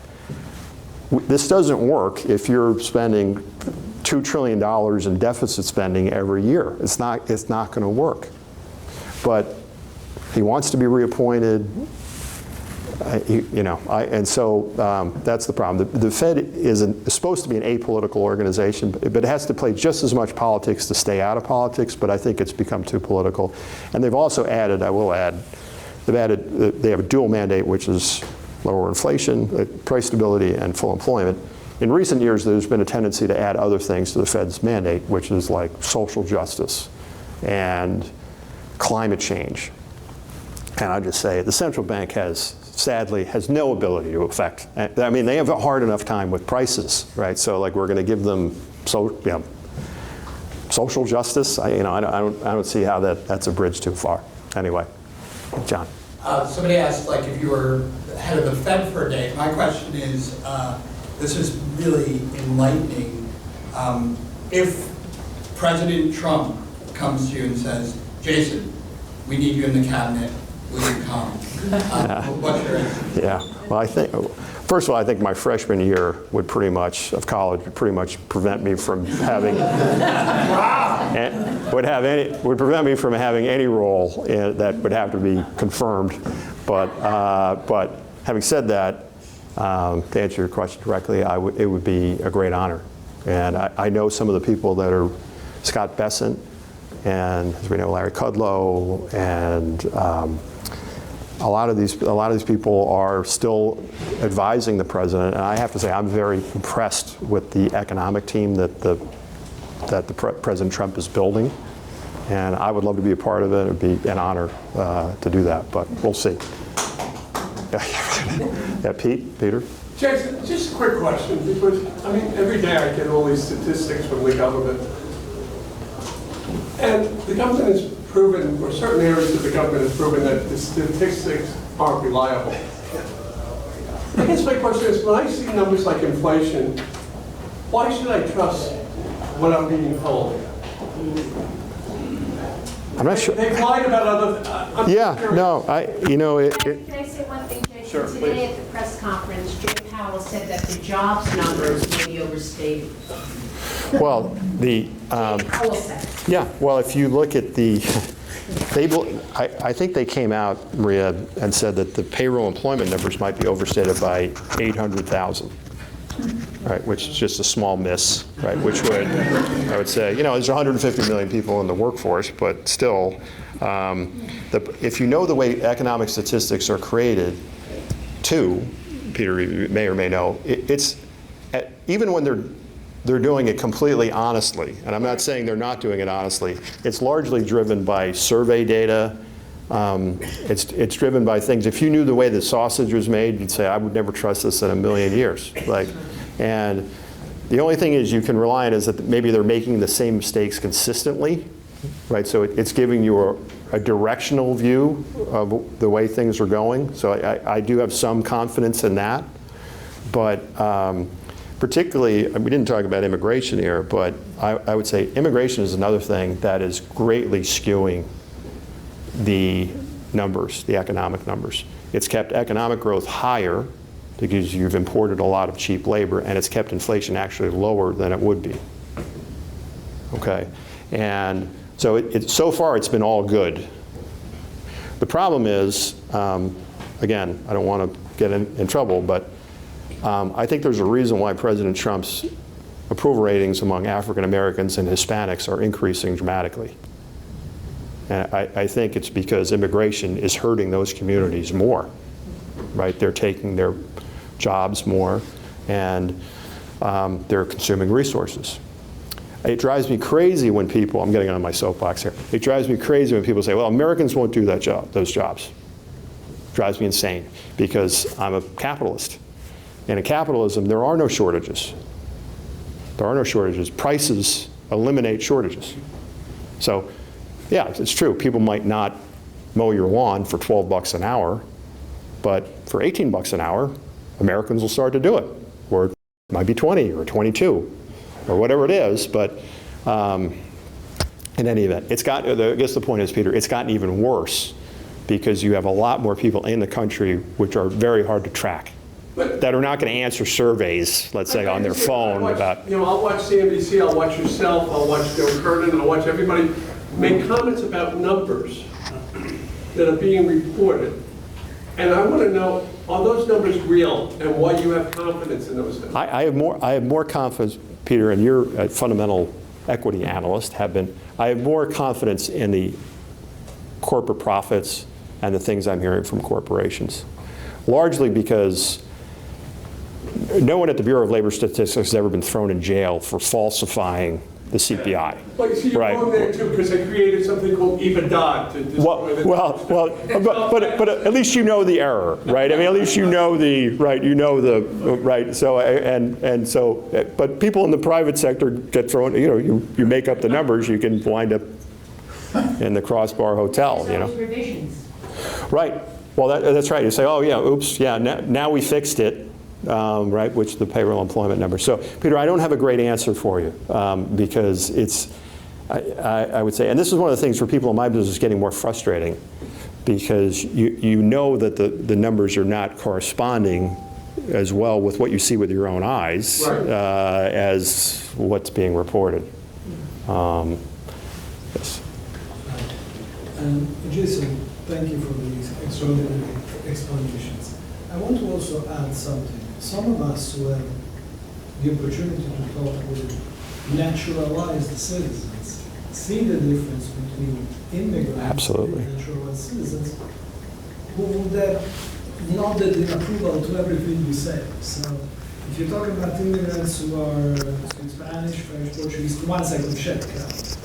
This doesn't work if you're spending $2 trillion in deficit spending every year. It's not going to work. But he wants to be reappointed. And so that's the problem. The Fed is supposed to be an apolitical organization, but it has to play just as much politics to stay out of politics, but I think it's become too political. And they've also added, they have a dual mandate, which is lower inflation, price stability, and full employment. In recent years, there's been a tendency to add other things to the Fed's mandate, which is like social justice and climate change. And I'll just say, the central bank sadly has no ability to affect. I mean, they have a hard enough time with prices, right? So like we're going to give them social justice. I don't see how that's a bridge too far. Anyway, John. Somebody asked, like, if you were head of the Fed for a day. My question is, this is really enlightening. If President Trump comes to you and says, Jason, we need you in the cabinet, will you come? What's your answer? Yeah, well, first of all, I think my freshman year of college would pretty much prevent me from having, would prevent me from having any role that would have to be confirmed. But having said that, to answer your question directly, it would be a great honor. And I know some of the people that are Scott Bessent, and as we know, Larry Kudlow, and a lot of these people are still advising the president, and I have to say I'm very impressed with the economic team that President Trump is building. And I would love to be a part of it. It would be an honor to do that, but we'll see. Yeah, Peter? Jason, just a quick question, because, I mean, every day I get all these statistics from the government. And the government has proven, or certain areas of the government has proven that the statistics aren't reliable. I guess my question is, when I see numbers like inflation, why should I trust what I'm being told? I'm not sure. They've lied about other, I'm Yeah, curious. no, Can I say one thing, Jason? Sure, Today please. at the press conference, Jay Powell said that the jobs numbers may be overstated. well, Jay Powell said it. yeah, well, if you look at the, I think they came out, Maria, and said that the payroll employment numbers might be overstated by 800,000, right, which is just a small miss, right, which would, I would say, there's 150 million people in the workforce, but still, if you know the way economic statistics are created, too, Peter, you may or may know, it's, even when they're doing it completely honestly, and I'm not saying they're not doing it honestly, it's largely driven by survey data. It's driven by things. If you knew the way the sausage was made, you'd say, I would never trust this in a million years. And the only thing is you can rely on is that maybe they're making the same mistakes consistently, right? So it's giving you a directional view of the way things are going. So I do have some confidence in that. But particularly, we didn't talk about immigration here, but I would say immigration is another thing that is greatly skewing the numbers, the economic numbers. It's kept economic growth higher because you've imported a lot of cheap labor, and it's kept inflation actually lower than it would be. Okay, and so so far it's been all good. The problem is, again, I don't want to get in trouble, but I think there's a reason why President Trump's approval ratings among African Americans and Hispanics are increasing dramatically. And I think it's because immigration is hurting those communities more, right? They're taking their jobs more, and they're consuming resources. It drives me crazy when people, I'm getting on my soapbox here, it drives me crazy when people say, well, Americans won't do those jobs. It drives me insane, because I'm a capitalist. And in capitalism, there are no shortages. There are no shortages. Prices eliminate shortages. So, yeah, it's true. People might not mow your lawn for 12 bucks an hour, but for 18 bucks an hour, Americans will start to do it. Or it might be 20 or 22 or whatever it is, but in any event, I guess the point is, Peter, it's gotten even worse because you have a lot more people in the country which are very hard to track, that are not going to answer surveys, let's say, on their phone about. I'll watch CNBC, I'll watch yourself, I'll watch Joe Kernan, I'll watch everybody make comments about numbers that are being reported. And I want to know, are those numbers real, and why you have confidence in those numbers? I have more confidence, Peter, and you're a fundamental equity analyst, I have more confidence in the corporate profits and the things I'm hearing from corporations. Largely because no one at the Bureau of Labor Statistics has ever been thrown in jail for falsifying the CPI. Well, so you're right. going there too, because they created something called EBITDA to destroy the... But at least you know the error, right? I mean, at least you know right. So but people in the private sector get thrown. You make up the numbers, you can wind up in the Crossbar Hotel. There's always revisions. Right. Well, that's right. You say, oh yeah, oops, yeah. Now we fixed it. Right, which the payroll employment number. So, Peter, I don't have a great answer for you because I would say, and this is one of the things for people in my business getting more frustrating, because you know that the numbers are not corresponding as well with what you see with your own eyes as what's being reported. Yes. Jason, thank you for these extraordinary explanations. I want to also add something. Some of us who have the opportunity to talk with naturalized citizens see the difference between immigrants Absolutely. and naturalized citizens who would have nodded in approval to everything you say. So if you talk about immigrants who are speak Spanish, French, Portuguese, the ones I could check out,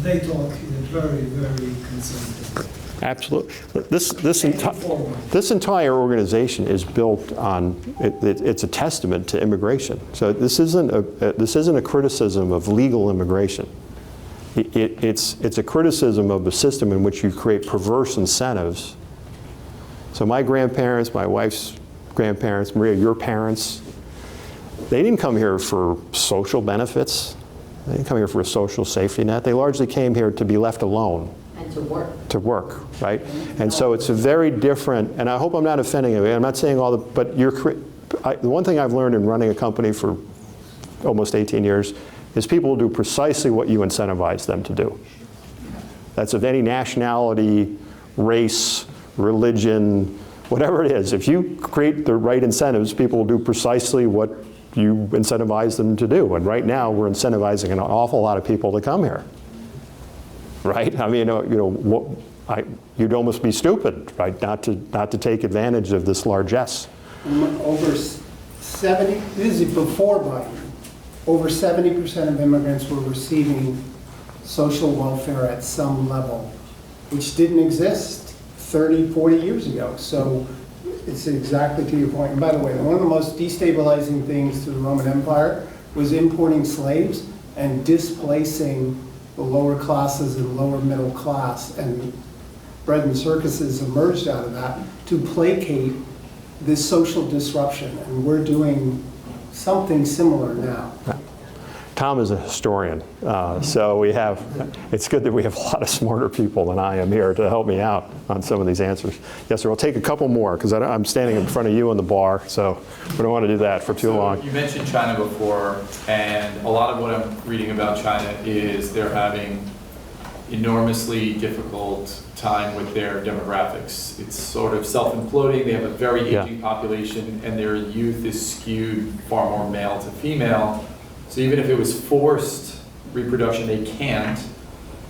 they talk very, very conservatively. Absolutely. This entire organization is built on, it's a testament to immigration. So this isn't a criticism of legal immigration. It's a criticism of the system in which you create perverse incentives. So my grandparents, my wife's grandparents, Maria, your parents, they didn't come here for social benefits. They didn't come here for a social safety net. They largely came here to be left alone. And to work. To work, right? And so it's a very different, and I hope I'm not offending anybody. I'm not saying all the, but the one thing I've learned in running a company for almost 18 years is people will do precisely what you incentivize them to do. That's of any nationality, race, religion, whatever it is. If you create the right incentives, people will do precisely what you incentivize them to do. And right now, we're incentivizing an awful lot of people to come here. Right? I mean, you'd almost be stupid, right, not to take advantage of this largesse. Over 70, this is before Biden, over 70% of immigrants were receiving social welfare at some level, which didn't exist 30, 40 years ago. So it's exactly to your point. And by the way, one of the most destabilizing things to the Roman Empire was importing slaves and displacing the lower classes and lower middle class, and bread and circuses emerged out of that to placate this social disruption, and we're doing something similar now. Tom is a historian, so it's good that we have a lot of smarter people than I am here to help me out on some of these answers. Yes, sir, we'll take a couple more, because I'm standing in front of you in the bar, so we don't want to do that for too long. You mentioned China before, and a lot of what I'm reading about China is they're having enormously difficult time with their demographics. It's sort of self-imploding. They have a very aging population, and their youth is skewed far more male to female. So even if it was forced reproduction, they can't.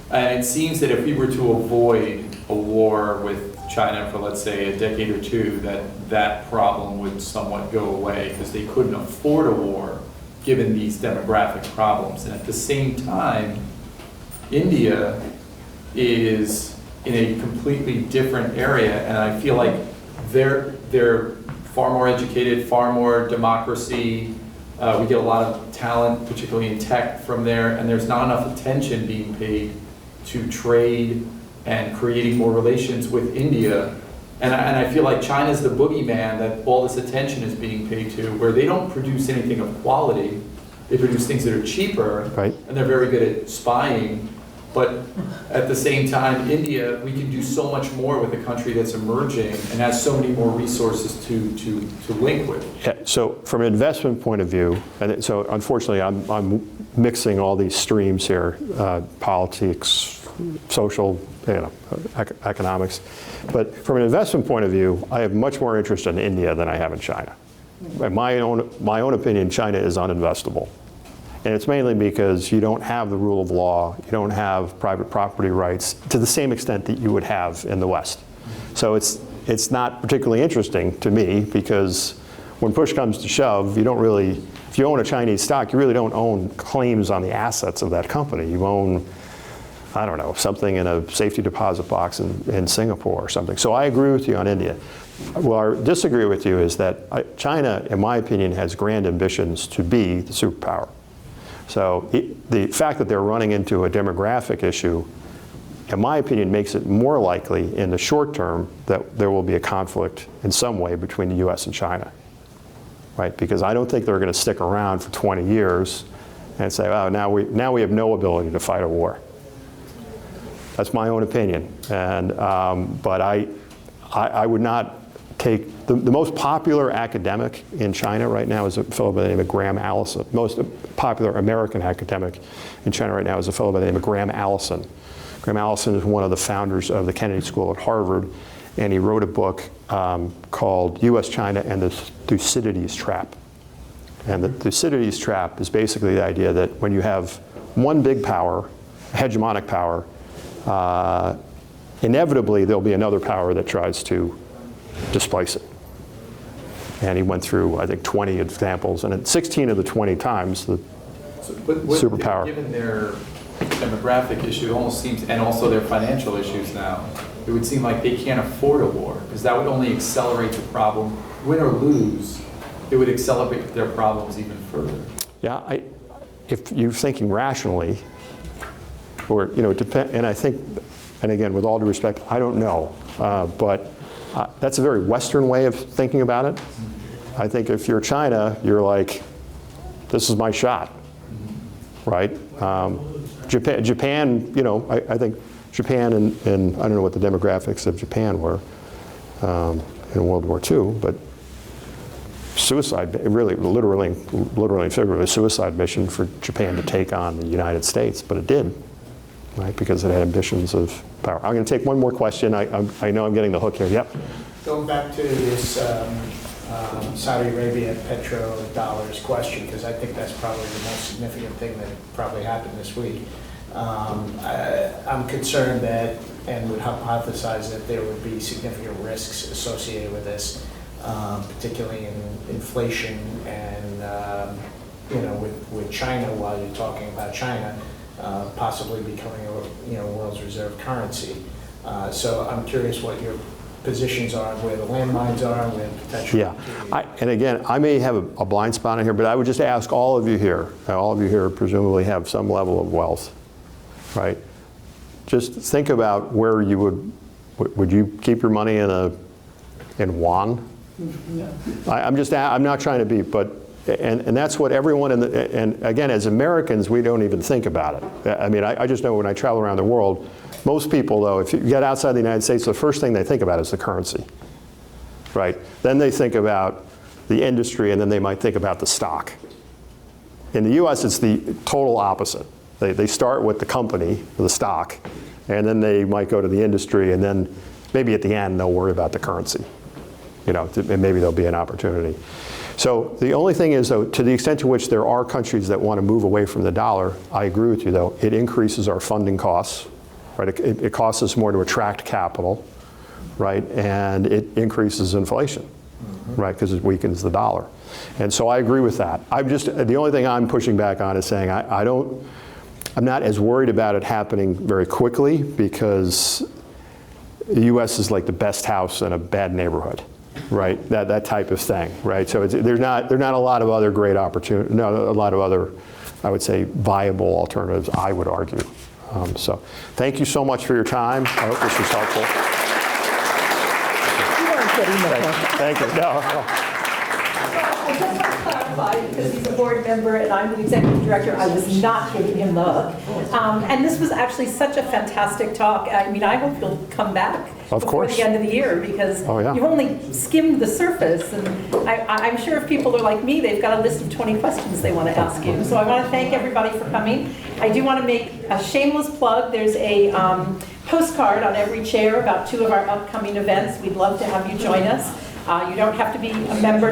And it seems that if we were to avoid a war with China for, let's say, a decade or two, that problem would somewhat go away because they couldn't afford a war given these demographic problems. And at the same time, India is in a completely different area, and I feel like they're far more educated, far more democracy. We get a lot of talent, particularly in tech, from there, and there's not enough attention being paid to trade and creating more relations with India. And I feel like China's the boogeyman that all this attention is being paid to, where they don't produce anything of quality. They produce things that are cheaper, right, and they're very good at spying. But at the same time, India, we can do so much more with a country that's emerging and has so many more resources to link with. Yeah, so from an investment point of view, and so unfortunately I'm mixing all these streams here, politics, social, economics. But from an investment point of view, I have much more interest in India than I have in China. In my own opinion, China is uninvestable. And it's mainly because you don't have the rule of law, you don't have private property rights to the same extent that you would have in the West. So it's not particularly interesting to me, because when push comes to shove, you don't really, if you own a Chinese stock, you really don't own claims on the assets of that company. You own, I don't know, something in a safety deposit box in Singapore or something. So I agree with you on India. Well, I disagree with you is that China, in my opinion, has grand ambitions to be the superpower. So the fact that they're running into a demographic issue, in my opinion, makes it more likely in the short term that there will be a conflict in some way between the US and China, right? Because I don't think they're going to stick around for 20 years and say, oh, now we have no ability to fight a war. That's my own opinion. And, but I would not take, the most popular academic in China right now is a fellow by the name of Graham Allison. Most popular American academic in China right now is a fellow by the name of Graham Allison. Graham Allison is one of the founders of the Kennedy School at Harvard, and he wrote a book called US, China, and the Thucydides Trap. And the Thucydides Trap is basically the idea that when you have one big power, a hegemonic power, inevitably there'll be another power that tries to displace it. And he went through, I think, 20 examples, and at 16 of the 20 times, the superpower. Given their demographic issue, it almost seems, and also their financial issues now, it would seem like they can't afford a war, because that would only accelerate the problem. Win or lose, it would accelerate their problems even further. Yeah, if you're thinking rationally, or, it depends, and I think, and again, with all due respect, I don't know, but that's a very Western way of thinking about it. I think if you're China, you're like, this is my shot, right? Japan, I think Japan and I don't know what the demographics of Japan were in World War II, but suicide, really, literally and figuratively, a suicide mission for Japan to take on the United States, but it did, right? Because it had ambitions of power. I'm going to take one more question. I know I'm getting the hook here. Yep. Going back to this Saudi Arabia petrodollars question, because I think that's probably the most significant thing that probably happened this week. I'm concerned that, and would hypothesize that there would be significant risks associated with this, particularly in inflation and, with China, while you're talking about China, possibly becoming a world's reserve currency. So I'm curious what your positions are, where the landmines are, where potential. Yeah, and again, I may have a blind spot in here, but I would just ask all of you here presumably have some level of wealth, right? Just think about where you would you keep your money in yuan? Yeah. I'm not trying to be, but and that's what everyone and again, as Americans, we don't even think about it. I mean, I just know when I travel around the world, most people, though, if you get outside the United States, the first thing they think about is the currency, right? Then they think about the industry, and then they might think about the stock. In the U.S., it's the total opposite. They start with the company, the stock, and then they might go to the industry, and then maybe at the end they'll worry about the currency. And maybe there'll be an opportunity. So the only thing is, though, to the extent to which there are countries that want to move away from the dollar, I agree with you, though, it increases our funding costs. Right, it costs us more to attract capital, right, and it increases inflation, right, because it weakens the dollar, and so I agree with that. The only thing I'm pushing back on is saying I'm not as worried about it happening very quickly, because the U.S. is like the best house in a bad neighborhood, right? That type of thing, right? So there's not a lot of other great opportunities, a lot of other, I would say, viable alternatives, I would argue. So thank you so much for your time. I hope this was helpful. Thank you. No. I just want to clarify, because he's a board member and I'm the executive director, I was not giving him the hook. And this was actually such a fantastic talk. I mean, I hope you'll come back before the end of the year, because you've only skimmed the surface. And I'm sure if people are like me, they've got a list of 20 questions they want to ask you. So I want to thank everybody for coming. I do want to make a shameless plug. There's a postcard on every chair about 2 of our upcoming events. We'd love to have you join us. You don't have to be a member to